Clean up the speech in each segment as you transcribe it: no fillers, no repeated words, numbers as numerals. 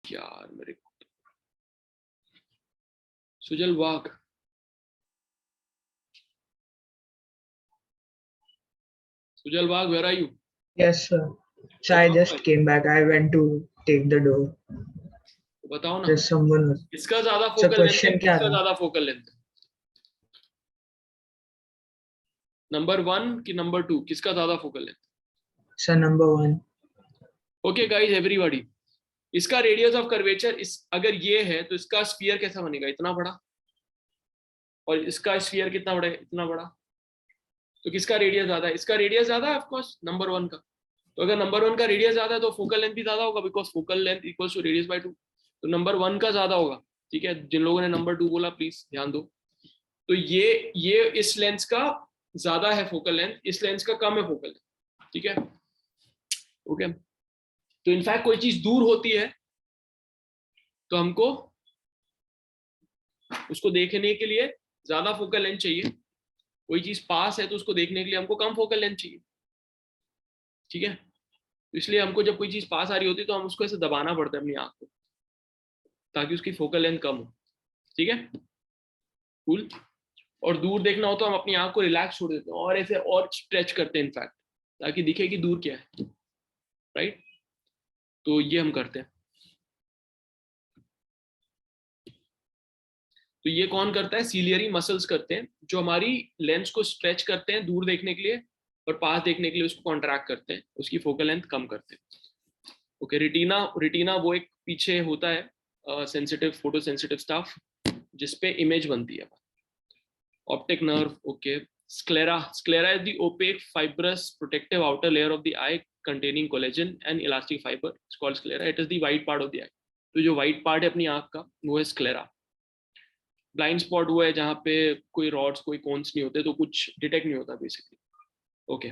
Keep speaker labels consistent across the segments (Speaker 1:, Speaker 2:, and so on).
Speaker 1: यार मेरे Sujal Wagh, Sujal Wagh, where are you?
Speaker 2: Yes, sir. So I
Speaker 1: बताओ
Speaker 2: just
Speaker 1: भाई,
Speaker 2: came back. I went to take the door.
Speaker 1: बताओ ना,
Speaker 2: There's someone.
Speaker 1: किसका ज्यादा
Speaker 2: So
Speaker 1: फोकल लेंथ है,
Speaker 2: question क्या
Speaker 1: किसका
Speaker 2: था?
Speaker 1: ज्यादा फोकल लेंथ है? नंबर 1 कि नंबर 2, किसका ज्यादा focal length?
Speaker 2: So number one.
Speaker 1: Okay guys everybody, इसका रेडियस ऑफ कर्वेचर इस अगर ये है तो इसका स्फीयर कैसा बनेगा, इतना बड़ा, और इसका स्फीयर कितना बड़ा है, इतना बड़ा। तो किसका रेडियस ज्यादा है? इसका रेडियस ज्यादा है ऑफ कोर्स, नंबर 1 का। तो अगर नंबर 1 का रेडियस ज्यादा है तो फोकल लेंथ भी ज्यादा होगा, because focal length equals to radius by 2। तो नंबर 1 का ज्यादा होगा। ठीक है, जिन लोगों ने नंबर 2 बोला प्लीज ध्यान दो। तो ये इस लेंस का ज्यादा है फोकल लेंथ, इस लेंस का कम है फोकल लेंथ। ठीक है, ओके। तो इनफैक्ट कोई चीज दूर होती है तो हमको उसको देखने के लिए ज्यादा फोकल लेंथ चाहिए, कोई चीज पास है तो उसको देखने के लिए हमको कम फोकल लेंथ चाहिए। ठीक है, तो इसलिए हमको जब कोई चीज पास आ रही होती है तो हम उसको ऐसे दबाना पड़ता है अपनी आंख को, ताकि उसकी फोकल लेंथ कम हो। ठीक है, कूल। और दूर देखना हो तो हम अपनी आंख को रिलैक्स छोड़ देते हैं और ऐसे और स्ट्रेच करते हैं इनफैक्ट, ताकि दिखे कि दूर क्या है। राइट, तो ये हम करते हैं। तो ये कौन करता है? सीलियरी मसल्स करते हैं, जो हमारी लेंस को स्ट्रेच करते हैं दूर देखने के लिए, और पास देखने के लिए उसको कॉन्ट्रैक्ट करते हैं, उसकी फोकल लेंथ कम करते हैं। ओके, रेटिना, रेटिना वो एक पीछे होता है सेंसिटिव, फोटो सेंसिटिव स्टफ, जिसपे इमेज बनती है। Optic nerve, okay. Sclera, sclera is the OPEC fibrous protective outer layer of the eye containing collagen and elastic fiber. It's called sclera. It is the white part of the eye. तो जो white part है अपनी आंख का वो है sclera. Blind spot वो है जहाँ पे कोई रॉड्स कोई कोन्स नहीं होते, तो कुछ डिटेक्ट नहीं होता बेसिकली। ओके,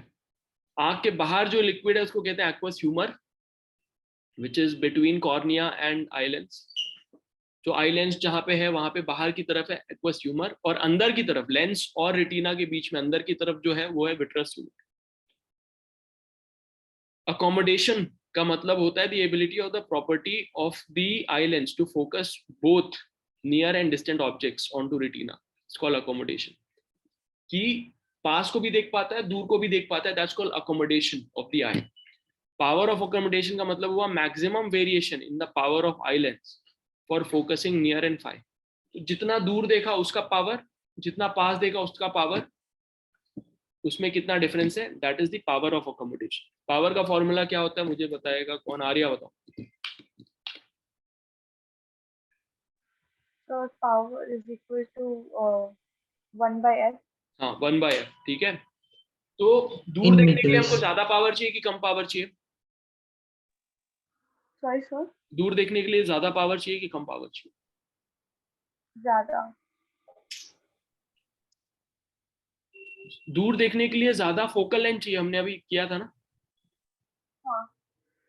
Speaker 1: आंख के बाहर जो लिक्विड है उसको कहते हैं aqueous humour, which is between cornea and eye lens. जो आई लेंस जहाँ पे है वहां पे बाहर की तरफ है एक्वस ह्यूमर, और अंदर की तरफ लेंस और रेटिना के बीच में अंदर की तरफ जो है वो है विट्रस ह्यूमर। अकोमोडेशन का मतलब होता है the ability of the property of the eye lens to focus both near and distant objects on to retina. It's called accommodation. कि पास को भी देख पाता है, दूर को भी देख पाता है, that's called accommodation of the eye. Power of accommodation का मतलब हुआ maximum variation in the power of eye lens for focusing near and far. तो जितना दूर देखा उसका पावर, जितना पास देखा उसका पावर, उसमें कितना डिफरेंस है, that is the power of accommodation. Power का फॉर्मूला क्या होता है मुझे बताएगा कौन? आर्या बताओ।
Speaker 3: So power is equal to 1/f.
Speaker 1: हाँ, 1/f। ठीक है, तो दूर
Speaker 2: In
Speaker 1: देखने के लिए हमको
Speaker 2: meters.
Speaker 1: ज्यादा पावर चाहिए कि कम पावर चाहिए?
Speaker 3: Sorry, sir.
Speaker 1: दूर देखने के लिए ज्यादा पावर चाहिए कि कम पावर चाहिए?
Speaker 3: ज़्यादा।
Speaker 1: दूर देखने के लिए ज्यादा फोकल लेंथ चाहिए, हमने अभी किया था ना।
Speaker 3: हाँ।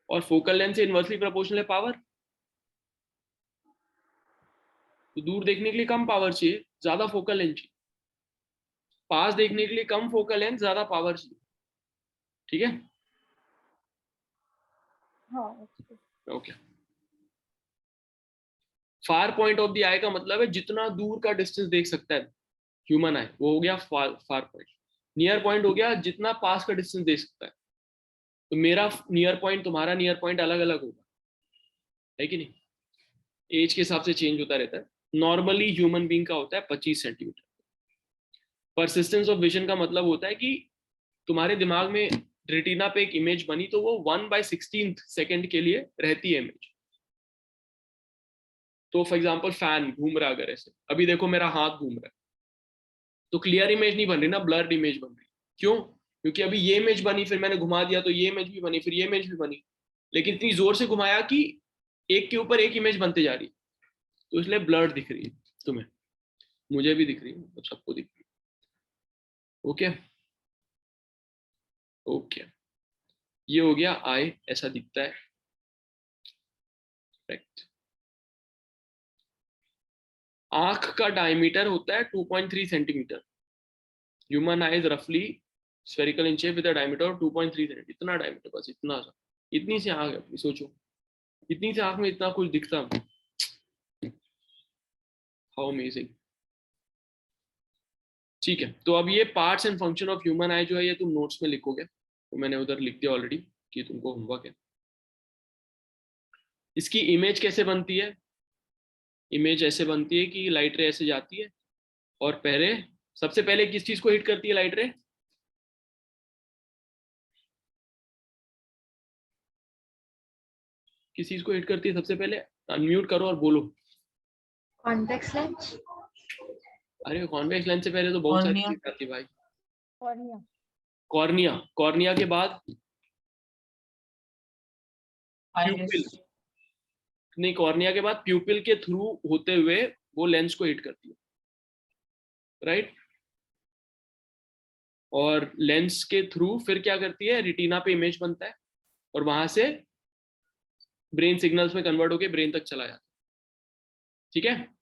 Speaker 1: और फोकल लेंथ से इनवर्सली प्रोपोर्शनल है पावर। तो दूर देखने के लिए कम पावर चाहिए, ज्यादा फोकल लेंथ चाहिए। पास देखने के लिए कम फोकल लेंथ, ज्यादा पावर चाहिए। ठीक है,
Speaker 3: हाँ।
Speaker 1: Okay. Far point of the eye का मतलब है जितना दूर का डिस्टेंस देख सकता है ह्यूमन आई, वो हो गया फार पॉइंट। नियर पॉइंट हो गया जितना पास का डिस्टेंस देख सकता है। तो मेरा नियर पॉइंट, तुम्हारा नियर पॉइंट अलग अलग होगा, है कि नहीं? एज के हिसाब से चेंज होता रहता है। नॉर्मली ह्यूमन बीइंग का होता है 25 सेंटीमीटर। परसिस्टेंस ऑफ विजन का मतलब होता है कि तुम्हारे दिमाग में रेटिना पे एक इमेज बनी तो वो 1/16 सेकेंड के लिए रहती है इमेज। तो फॉर एग्जाम्पल फैन घूम रहा, अगर ऐसे अभी देखो मेरा हाथ घूम रहा है, तो क्लियर इमेज नहीं बन रही ना, ब्लर्ड इमेज बन रही। क्यों? क्योंकि अभी ये इमेज बनी, फिर मैंने घुमा दिया तो ये इमेज भी बनी, फिर ये इमेज भी बनी, लेकिन इतनी जोर से घुमाया कि एक के ऊपर एक इमेज बनते जा रही है, तो इसलिए ब्लर्ड दिख रही है तुम्हें, मुझे भी दिख रही है, मतलब सबको दिख रही है। ओके, ओके, ये हो गया आई, ऐसा दिखता है। राइट, आंख का डायमीटर होता है 2.3 सेंटीमीटर। ह्यूमन आई इज रफली spherical in shape with a diameter of 2.3 centimetre. इतना डायमीटर, बस इतना सा, इतनी सी आंख है अपनी, सोचो। इतनी सी आंख में इतना कुछ दिखता, हाउ अमेजिंग। ठीक है, तो अब ये parts and function of human आई जो है ये तुम नोट्स में लिखोगे, तो मैंने उधर लिख दिया ऑलरेडी कि तुमको होमवर्क है। इसकी इमेज कैसे बनती है? इमेज ऐसे बनती है कि लाइट रे ऐसे जाती है और पहले, सबसे पहले किस चीज को हिट करती है लाइट रे? किस चीज को हिट करती है सबसे पहले? अनम्यूट करो और बोलो।
Speaker 4: Convex lens.
Speaker 1: अरे कॉन्वेक्स लेंस से पहले तो बहुत सारी
Speaker 2: Cornea.
Speaker 1: चीज आती है भाई।
Speaker 3: Cornea.
Speaker 1: कॉर्निया, कॉर्निया के बाद प्यूपिल,
Speaker 2: Iris.
Speaker 1: नहीं कॉर्निया के बाद प्यूपिल के थ्रू होते हुए वो लेंस को हिट करती है, राइट? और लेंस के थ्रू फिर क्या करती है, रिटीना पे इमेज बनता है और वहां से ब्रेन सिग्नल्स में कन्वर्ट होकर ब्रेन तक चला जाता है। ठीक है,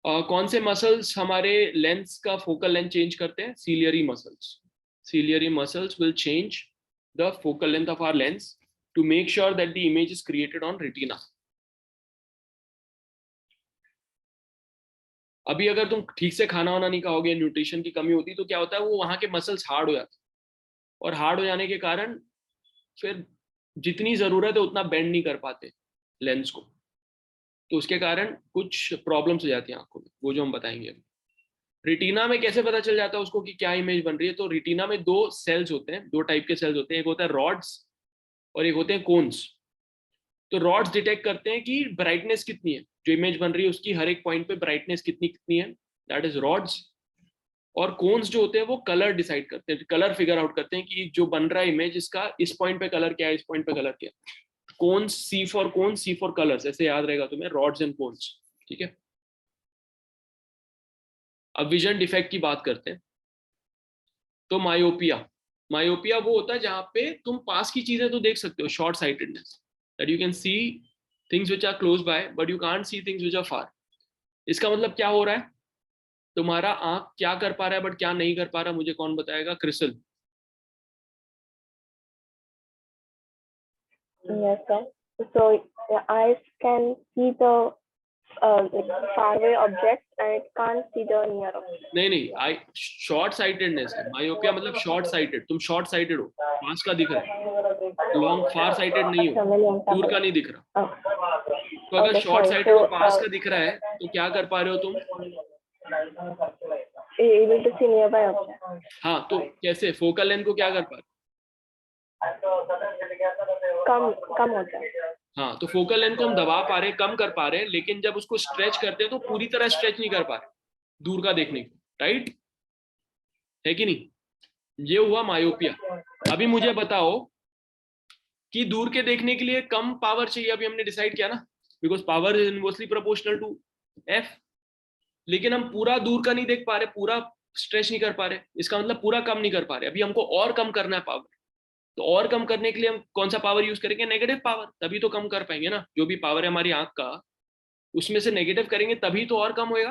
Speaker 1: कौन से मसल्स हमारे लेंस का फोकल लेंथ चेंज करते हैं? Ciliary muscles. Ciliary muscles will change the focal length of our lens to make sure that the image is created on retina. अभी अगर तुम ठीक से खाना वाना नहीं खाओगे, न्यूट्रिशन की कमी होती, तो क्या होता है, वो वहां के मसल्स हार्ड हो जाते हैं और हार्ड हो जाने के कारण फिर जितनी जरूरत है उतना बेंड नहीं कर पाते लेंस को, तो उसके कारण कुछ प्रॉब्लम्स हो जाती हैं आंखों में, वो जो हम बताएंगे अभी। रेटिना में कैसे पता चल जाता है उसको कि क्या इमेज बन रही है? तो रेटिना में दो सेल्स होते हैं, दो टाइप के सेल्स होते हैं, एक होता है रॉड्स और एक होते हैं कोन्स। तो रॉड्स डिटेक्ट करते हैं कि ब्राइटनेस कितनी है, जो इमेज बन रही है उसकी हर एक पॉइंट पे ब्राइटनेस कितनी कितनी है, दैट इज रॉड्स। और कोन्स जो होते हैं वो कलर डिसाइड करते हैं, कलर फिगर आउट करते हैं कि जो बन रहा है इमेज, इसका इस पॉइंट पे कलर क्या है, इस पॉइंट पे कलर क्या है। Cones, C for cones, C for colours, ऐसे याद रहेगा तुम्हें, रॉड्स एंड कोन्स। ठीक है, अब विजन डिफेक्ट की बात करते हैं। तो मायोपिया, मायोपिया वो होता है जहां पे तुम पास की चीजें तो देख सकते हो, short sightedness, that you can see things which are close by but you can't see things which are far. इसका मतलब क्या हो रहा है, तुम्हारा आंख क्या कर पा रहा है बट क्या नहीं कर पा रहा, मुझे कौन बताएगा? CRISIL.
Speaker 3: Yes, sir. So the eyes can see the like far away objects and it can't see the near objects.
Speaker 1: नहीं नहीं, आई शॉर्ट साइटेडनेस है, मायोपिया मतलब शॉर्ट साइटेड, तुम शॉर्ट साइटेड हो, पास का दिख रहा है, लॉन्ग फार साइटेड नहीं हो,
Speaker 3: अच्छा, मैं लेंटा
Speaker 1: दूर का
Speaker 3: हूँ।
Speaker 1: नहीं दिख रहा। तो अगर
Speaker 3: Okay,
Speaker 1: short
Speaker 3: sorry.
Speaker 1: Sighted
Speaker 3: So
Speaker 1: हो, पास का दिख रहा है, तो क्या कर पा रहे हो तुम?
Speaker 3: able to see nearby objects.
Speaker 1: हाँ, तो कैसे फोकल लेंथ को क्या कर पा रहे?
Speaker 3: कम कम होता है।
Speaker 1: हाँ, तो फोकल लेंथ को हम दबा पा रहे हैं, कम कर पा रहे हैं, लेकिन जब उसको स्ट्रेच करते हैं तो पूरी तरह स्ट्रेच नहीं कर पा रहे दूर का देखने को, राइट है कि नहीं? ये हुआ मायोपिया। अभी मुझे बताओ कि दूर के देखने के लिए कम पावर चाहिए, अभी हमने डिसाइड किया ना, because power is inversely proportional to F. लेकिन हम पूरा दूर का नहीं देख पा रहे, पूरा स्ट्रेच नहीं कर पा रहे, इसका मतलब पूरा कम नहीं कर पा रहे, अभी हमको और कम करना है पावर। तो और कम करने के लिए हम कौन सा पावर यूज करेंगे? नेगेटिव पावर, तभी तो कम कर पाएंगे ना, जो भी पावर है हमारी आंख का उसमें से नेगेटिव करेंगे तभी तो और कम होएगा।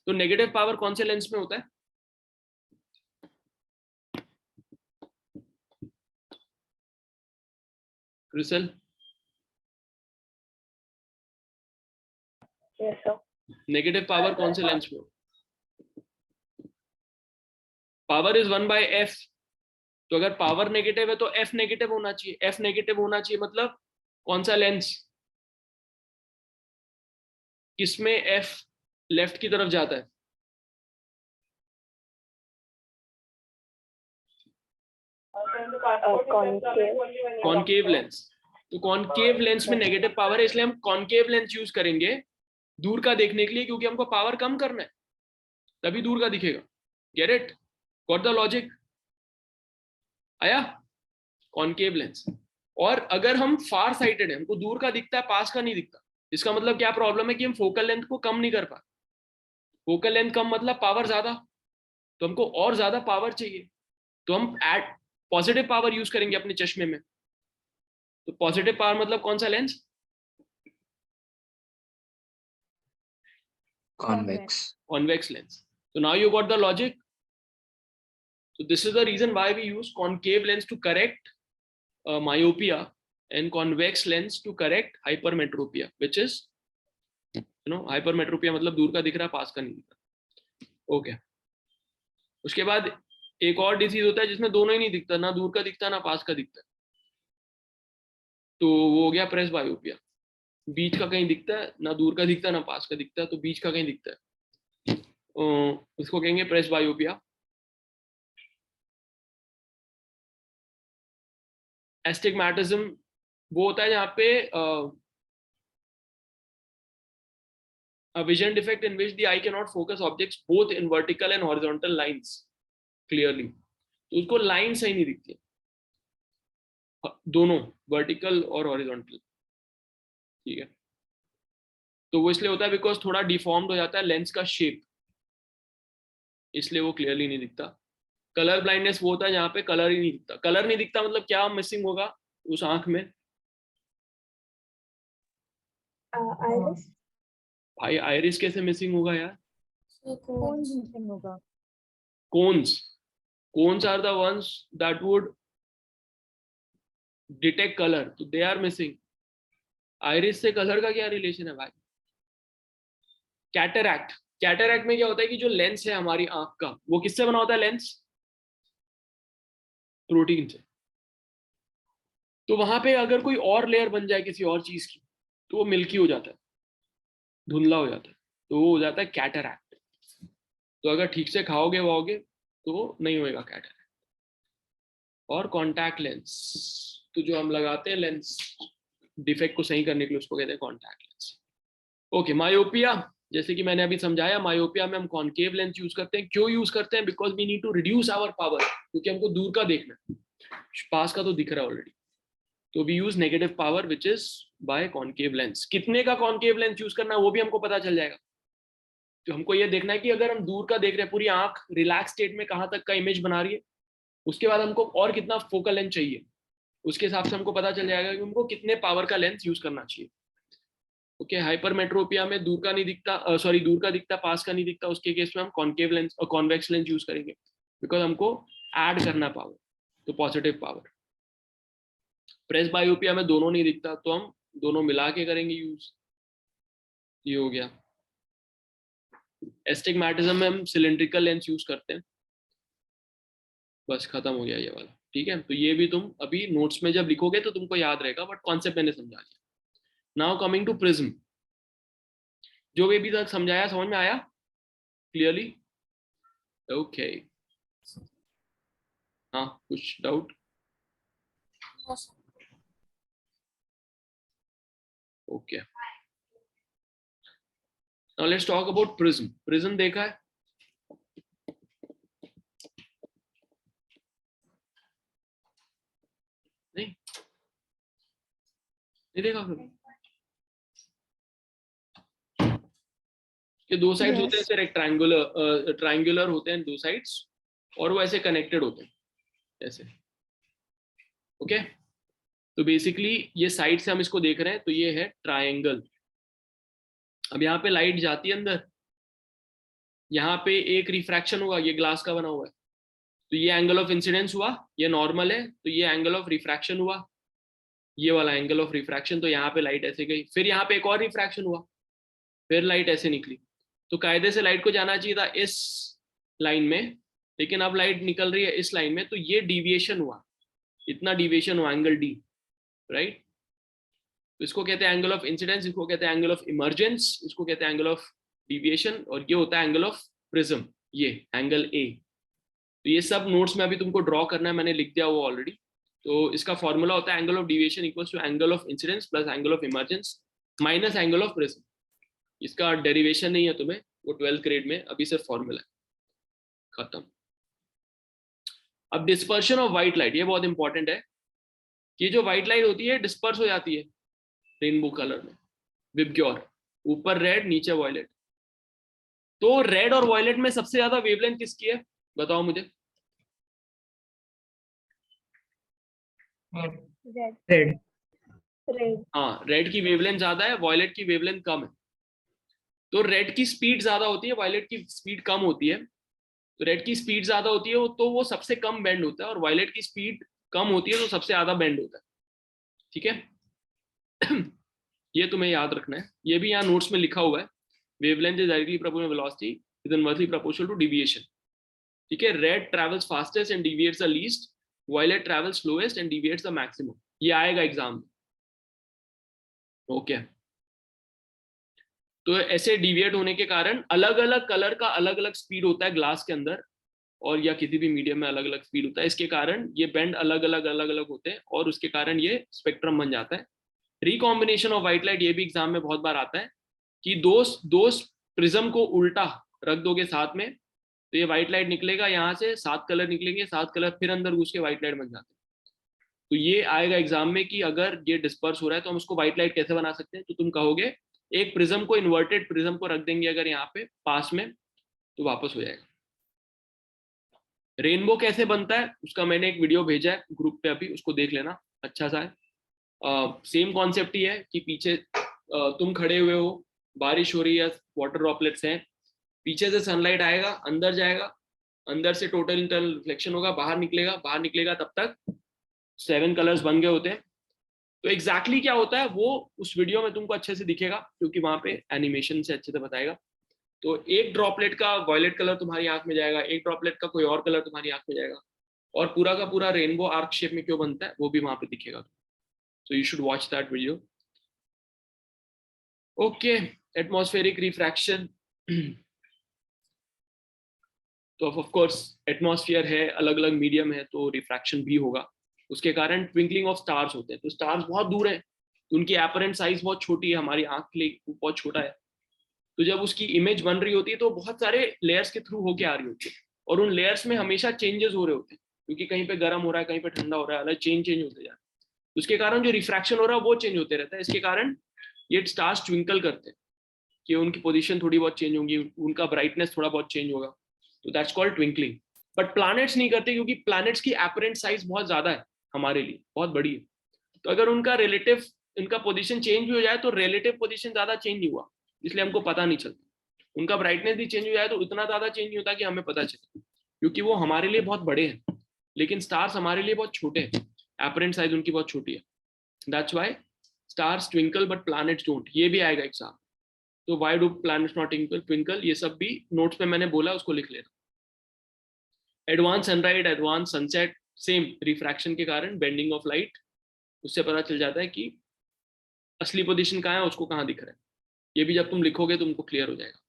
Speaker 1: तो नेगेटिव पावर कौन से लेंस में होता है? CRISIL,
Speaker 3: Yes, sir.
Speaker 1: Negative power कौन से लेंस में? Power is 1/f। तो अगर पावर नेगेटिव है तो एफ नेगेटिव होना चाहिए, एफ नेगेटिव होना चाहिए मतलब कौन सा लेंस, किसमें एफ लेफ्ट की तरफ जाता है?
Speaker 3: Concave.
Speaker 1: Concave lens. तो कॉनकेव लेंस में नेगेटिव पावर है, इसलिए हम कॉनकेव लेंस यूज करेंगे दूर का देखने के लिए, क्योंकि हमको पावर कम करना है, तभी दूर का दिखेगा। Get it? Got the logic? आया? Concave lens. और अगर हम फार साइटेड है, हमको दूर का दिखता है, पास का नहीं दिखता, इसका मतलब क्या प्रॉब्लम है कि हम फोकल लेंथ को कम नहीं कर पा। फोकल लेंथ कम मतलब पावर ज्यादा, तो हमको और ज्यादा पावर चाहिए, तो हम एड पॉजिटिव पावर यूज करेंगे अपने चश्मे में। तो पॉजिटिव पावर मतलब कौन सा लेंस?
Speaker 4: कॉन्वेक्स।
Speaker 1: Convex lens. तो now you got the logic. So this is the reason why we use concave lens to correct myopia and convex lens to correct hypermetropia, which is hypermetropia मतलब दूर का दिख रहा पास का नहीं दिख रहा. Okay. उसके बाद एक और डिजीज होता है जिसमें दोनों ही नहीं दिखता, ना दूर का दिखता ना पास का दिखता. तो वो हो गया प्रेस बायोपिया. बीच का कहीं दिखता है, ना दूर का दिखता ना पास का दिखता, तो बीच का कहीं दिखता है, उसको कहेंगे प्रेस बायोपिया. एस्टिग्मैटिज्म वो होता है जहाँ पे a vision defect in which the eye cannot focus objects both in vertical and horizontal lines clearly. तो उसको लाइन सही नहीं दिखती है, दोनों वर्टिकल और हॉरिजॉन्टल. ठीक है, तो वो इसलिए होता है बिकॉज थोड़ा डिफॉर्म्ड हो जाता है लेंस का शेप, इसलिए वो क्लियरली नहीं दिखता. कलर ब्लाइंडनेस वो होता है जहाँ पे कलर ही नहीं दिखता. कलर नहीं दिखता मतलब क्या मिसिंग होगा उस आंख में?
Speaker 3: Iris.
Speaker 1: भाई आइरिस कैसे मिसिंग होगा यार?
Speaker 4: होगा.
Speaker 1: Cones are the ones that would detect color, so they are missing. Iris से कलर का क्या रिलेशन है भाई? कैटरैक्ट में क्या होता है कि जो लेंस है हमारी आंख का वो किससे बना होता है? लेंस प्रोटीन से. तो वहां पे अगर कोई और लेयर बन जाए किसी और चीज की तो वो मिल्की हो जाता है, धुंधला हो जाता है, तो वो हो जाता है कैटरैक्ट. तो अगर ठीक से खाओगे वाओगे तो नहीं होएगा कैटरैक्ट. और कॉन्टैक्ट लेंस, तो जो हम लगाते हैं लेंस डिफेक्ट को सही करने के लिए उसको कहते हैं कॉन्टैक्ट लेंस. ओके, मायोपिया जैसे कि मैंने अभी समझाया, मायोपिया में हम कॉन्केव लेंस यूज करते हैं. क्यों यूज करते हैं? Because we need to reduce our power, क्योंकि हमको दूर का देखना है, पास का तो दिख रहा है ऑलरेडी. तो we use negative power which is by concave lens. कितने का कॉन्केव लेंस यूज करना है वो भी हमको पता चल जाएगा. तो हमको ये देखना है कि अगर हम दूर का देख रहे हैं, पूरी आंख रिलैक्स स्टेट में कहाँ तक का इमेज बना रही है, उसके बाद हमको और कितना फोकल लेंथ चाहिए, उसके हिसाब से हमको पता चल जाएगा कि हमको कितने पावर का लेंस यूज करना चाहिए. ओके, हाइपरमेट्रोपिया में दूर का नहीं दिखता, दूर का दिखता पास का नहीं दिखता, उसके केस में हम कॉन्केव लेंस और कॉन्वेक्स लेंस यूज करेंगे बिकॉज हमको ऐड करना पावर, तो पॉजिटिव पावर. प्रेस बायोपिया में दोनों नहीं दिखता तो हम दोनों मिला के करेंगे यूज. ये हो गया. एस्टिग्मैटिज्म में हम सिलिंड्रिकल लेंस यूज करते हैं. बस खत्म हो गया ये वाला. ठीक है, तो ये भी तुम अभी नोट्स में जब लिखोगे तो तुमको याद रहेगा, बट कॉन्सेप्ट मैंने समझा दिया. Now coming to prism. जो भी अभी तक समझाया समझ में आया क्लियरली? ओके. हाँ, कुछ doubt? Okay, now let's talk about prism. Prism देखा है? नहीं देखा कभी? के दो साइड्स होते हैं ऐसे रेक्टेंगुलर, ट्रायंगुलर होते हैं दो साइड्स, और वो ऐसे कनेक्टेड होते हैं ऐसे. ओके, तो बेसिकली ये साइड से हम इसको देख रहे हैं, तो ये है ट्रायंगल. अब यहाँ पे लाइट जाती है अंदर, यहाँ पे एक रिफ्रैक्शन हुआ, ये ग्लास का बना हुआ है, तो ये एंगल ऑफ इंसिडेंस हुआ, ये नॉर्मल है, तो ये एंगल ऑफ रिफ्रैक्शन हुआ, ये वाला एंगल ऑफ रिफ्रैक्शन. तो यहाँ पे लाइट ऐसे गई, फिर यहाँ पे एक और रिफ्रैक्शन हुआ, फिर लाइट ऐसे निकली. तो कायदे से लाइट को जाना चाहिए था इस लाइन में, लेकिन अब लाइट निकल रही है इस लाइन में, तो ये डिविएशन हुआ, इतना डिविएशन हुआ, एंगल डी, राइट. तो इसको कहते हैं एंगल ऑफ इंसिडेंस, इसको कहते हैं एंगल ऑफ इमर्जेंस, इसको कहते हैं एंगल ऑफ डिविएशन, और ये होता है एंगल ऑफ प्रिज्म, ये एंगल ए. तो ये सब नोट्स में अभी तुमको ड्रॉ करना है, मैंने लिख दिया वो ऑलरेडी. तो इसका फॉर्मूला होता है angle of deviation equals to angle of incidence plus angle of emergence minus angle of prism. इसका डेरिवेशन नहीं है तुम्हें, वो 12th ग्रेड में, अभी सिर्फ फॉर्मूला है, खत्म. अब डिस्पर्शन ऑफ व्हाइट लाइट, ये बहुत इंपॉर्टेंट है कि जो व्हाइट लाइट होती है डिस्पर्स हो जाती है रेनबो कलर में, विबग्योर, ऊपर रेड नीचे वॉयलेट. तो रेड और वॉयलेट में सबसे ज्यादा वेवलेंथ किसकी है बताओ मुझे?
Speaker 2: रेड.
Speaker 1: हाँ, रेड की वेवलेंथ ज्यादा है, वॉयलेट की वेवलेंथ कम है. तो रेड की स्पीड ज्यादा होती है, वॉयलेट की स्पीड कम होती है. तो रेड की स्पीड ज्यादा होती है तो वो सबसे कम बेंड होता है, और वायलेट की स्पीड कम होती है तो सबसे ज्यादा बेंड होता है। ठीक है। ये तुम्हें याद रखना है, ये भी यहाँ नोट्स में लिखा हुआ है। Wavelength is directly proportional velocity is inversely proportional to deviation. ठीक है, red travels fastest and deviates the least, violet travels slowest and deviates the maximum. ये आएगा एग्जाम में। ओके, तो ऐसे डिविएट होने के कारण अलग अलग कलर का अलग अलग स्पीड होता है ग्लास के अंदर, और या किसी भी मीडियम में अलग अलग स्पीड होता है। इसके कारण ये बेंड अलग अलग होते हैं, और उसके कारण ये स्पेक्ट्रम बन जाता है। रिकॉम्बिनेशन ऑफ व्हाइट लाइट, ये भी एग्जाम में बहुत बार आता है कि दो प्रिज्म को उल्टा रख दोगे साथ में, तो ये व्हाइट लाइट निकलेगा, यहाँ से 7 कलर निकलेंगे, 7 कलर फिर अंदर घुस के व्हाइट लाइट बन जाते हैं। तो ये आएगा एग्जाम में कि अगर ये डिस्पर्स हो रहा है तो हम उसको व्हाइट लाइट कैसे बना सकते हैं। तो तुम कहोगे एक प्रिज्म को, इन्वर्टेड प्रिज्म को रख देंगे अगर यहाँ पे पास में, तो वापस हो जाएगा। रेनबो कैसे बनता है उसका मैंने एक वीडियो भेजा है ग्रुप पे अभी, उसको देख लेना, अच्छा सा है। सेम कॉन्सेप्ट ही है कि पीछे तुम खड़े हुए हो, बारिश हो रही है, वाटर ड्रॉपलेट्स हैं, पीछे से सनलाइट आएगा, अंदर जाएगा, अंदर से टोटल इंटरनल रिफ्लेक्शन होगा, बाहर निकलेगा, तब तक 7 कलर्स बन गए होते हैं। तो एग्जैक्टली क्या होता है वो उस वीडियो में तुमको अच्छे से दिखेगा, क्योंकि वहां पे एनिमेशन से अच्छे से बताएगा। तो एक ड्रॉपलेट का वॉयलेट कलर तुम्हारी आंख में जाएगा, एक ड्रॉपलेट का कोई और कलर तुम्हारी आंख में जाएगा, और पूरा का पूरा रेनबो आर्क शेप में क्यों बनता है वो भी वहां पे दिखेगा। So you should watch that video. Okay, atmospheric refraction. तो ऑफ कोर्स एटमॉस्फेयर है, अलग अलग मीडियम है, तो रिफ्रैक्शन भी होगा। उसके कारण ट्विंकलिंग ऑफ स्टार्स होते हैं। तो स्टार्स बहुत दूर है, तो उनकी अपरेंट साइज बहुत छोटी है, हमारी आंख के लिए बहुत छोटा है। तो जब उसकी इमेज बन रही होती है तो बहुत सारे लेयर्स के थ्रू होके आ रही होती है, और उन लेयर्स में हमेशा चेंजेस हो रहे होते हैं, क्योंकि कहीं पे गर्म हो रहा है, कहीं पे ठंडा हो रहा है, अलग चेंज होते जा रहा है। उसके कारण जो रिफ्रैक्शन हो रहा है वो चेंज होते रहता है। इसके कारण ये स्टार्स ट्विंकल करते हैं कि उनकी पोजीशन थोड़ी बहुत चेंज होगी, उनका ब्राइटनेस थोड़ा बहुत चेंज होगा, तो that's called twinkling. But planets नहीं करते, क्योंकि प्लैनेट्स की अपरेंट साइज बहुत ज्यादा है, हमारे लिए बहुत बड़ी है। तो अगर उनका रिलेटिव, इनका पोजीशन चेंज भी हो जाए तो रिलेटिव पोजीशन ज्यादा चेंज नहीं हुआ, इसलिए हमको पता नहीं चलता। उनका ब्राइटनेस भी चेंज हो जाए तो इतना ज्यादा चेंज नहीं होता कि हमें पता चले, क्योंकि वो हमारे लिए बहुत बड़े हैं, लेकिन स्टार्स हमारे लिए बहुत छोटे हैं, अपरेंट साइज उनकी बहुत छोटी है। That's why stars twinkle but planets don't. ये भी आएगा एग्जाम। तो why do planets not twinkle, ये सब भी नोट्स पे मैंने बोला, उसको लिख लेना। Advance sunrise, advance sunset, same refraction के कारण बेंडिंग ऑफ लाइट, उससे पता चल जाता है कि असली पोजीशन कहाँ है, उसको कहाँ दिख रहा है। ये भी जब तुम लिखोगे तुमको क्लियर हो जाएगा।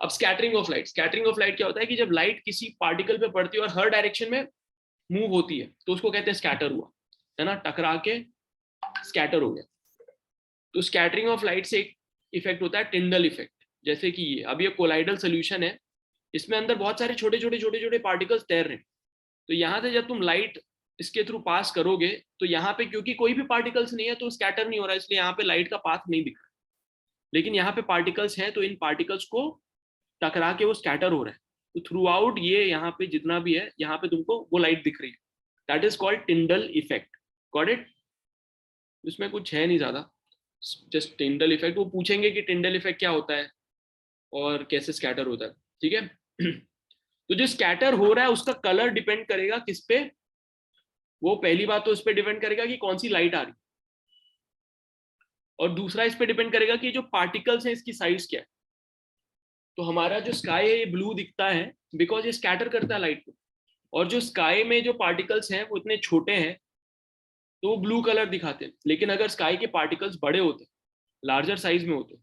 Speaker 1: अब scattering of light, scattering of light क्या होता है कि जब लाइट किसी पार्टिकल पे पड़ती है और हर डायरेक्शन में मूव होती है, तो उसको कहते हैं स्कैटर हुआ, है ना, टकरा के स्कैटर हो गया। तो स्कैटरिंग ऑफ लाइट से एक इफेक्ट होता है टिंडल इफेक्ट। जैसे कि ये अब ये कोलाइडल सोल्यूशन है, इसमें अंदर बहुत सारे छोटे छोटे पार्टिकल्स तैर रहे हैं। तो यहाँ से जब तुम लाइट इसके थ्रू पास करोगे तो यहाँ पे क्योंकि कोई भी पार्टिकल्स नहीं है तो स्कैटर नहीं हो रहा है, इसलिए यहाँ पे लाइट का पाथ नहीं दिख रहा। लेकिन यहाँ पे पार्टिकल्स हैं तो इन पार्टिकल्स को टकरा के वो स्कैटर हो रहा है। तो थ्रू आउट ये यहाँ पे जितना भी है, यहाँ पे तुमको वो लाइट दिख रही है। That is called Tyndall effect. Got it? इसमें कुछ है नहीं ज्यादा, जस्ट टिंडल इफेक्ट। वो पूछेंगे कि टिंडल इफेक्ट क्या होता है और कैसे स्कैटर होता है, ठीक है। तो जो स्कैटर हो रहा है उसका कलर डिपेंड करेगा किस पे, वो पहली बात तो उस पर डिपेंड करेगा कि कौन सी लाइट आ रही, और दूसरा इस पे डिपेंड करेगा कि जो पार्टिकल्स हैं इसकी साइज क्या है। तो हमारा जो स्काई है ये ब्लू दिखता है बिकॉज ये स्कैटर करता है लाइट को, और जो स्काई में जो पार्टिकल्स हैं वो इतने छोटे हैं तो वो ब्लू कलर दिखाते हैं। लेकिन अगर स्काई के पार्टिकल्स बड़े होते, लार्जर साइज में होते,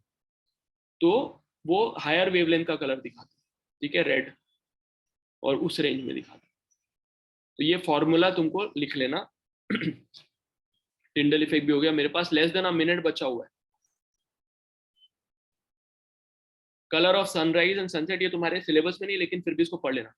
Speaker 1: तो वो हायर वेवलेंथ का कलर दिखाते, ठीक है, रेड, और उस रेंज में दिखाते। तो ये फॉर्मूला तुमको लिख लेना। टिंडल इफेक्ट भी हो गया। मेरे पास लेस देन अ मिनट बचा हुआ है। Colour of sunrise and sunset, ये तुम्हारे सिलेबस में नहीं, लेकिन फिर भी इसको पढ़ लेना।